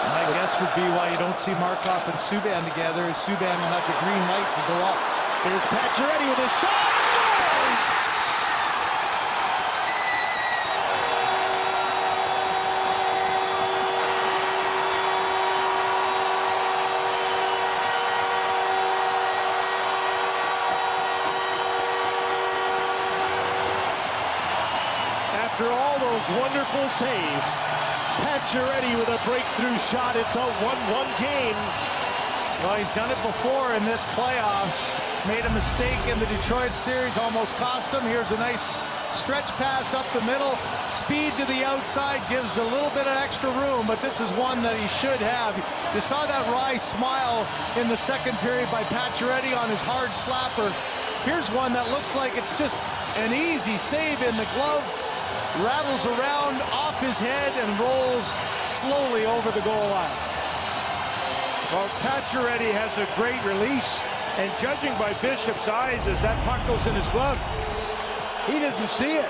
My guess would be why you don't see Markov and Subban together is Subban will have the green light to go up. Here's Pacioretty with a shot, scores! After all those wonderful saves, Pacioretty with a breakthrough shot. It's a 1-1 game. Well, he's done it before in this playoffs. Made a mistake in the Detroit series, almost cost him. Here's a nice stretch pass up the middle. Speed to the outside gives a little bit of extra room, but this is one that he should have. You saw that wry smile in the second period by Pacioretty on his hard slapper. Here's one that looks like it's just an easy save in the glove. Rattles around off his head and rolls slowly over the goal line. Well, Pacioretty has a great release, and judging by Bishop's eyes as that puck goes in his glove, he doesn't see it.